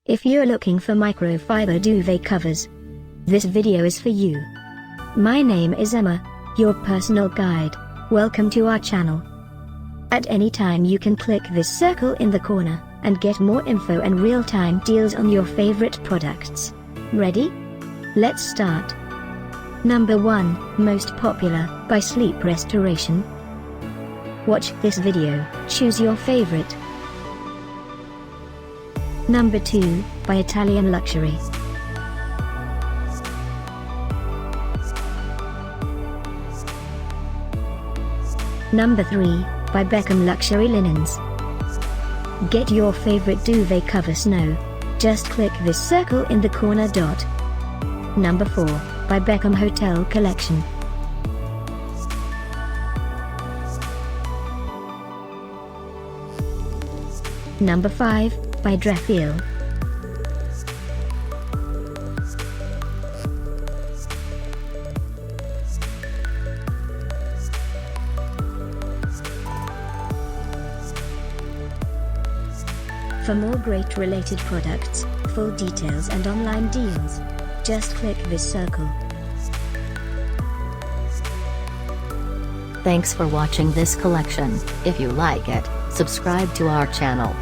If you're looking for microfiber duvet covers, this video is for you. My name is Emma, your personal guide. Welcome to our channel. At any time you can click this circle in the corner, and get more info and real-time deals on your favorite products. Ready? Let's start. Number 1, Most Popular, by Sleep Restoration. Watch this video, choose your favorite. Number 2, by Italian Luxury. Number 3, by Beckham Luxury Linens. Get your favorite duvet covers now. Just click this circle in the corner dot. Number 4, by Beckham Hotel Collection. Number 5, by Drefeel. For more great related products, full details and online deals, just click this circle. Thanks for watching this collection. If you like it, subscribe to our channel.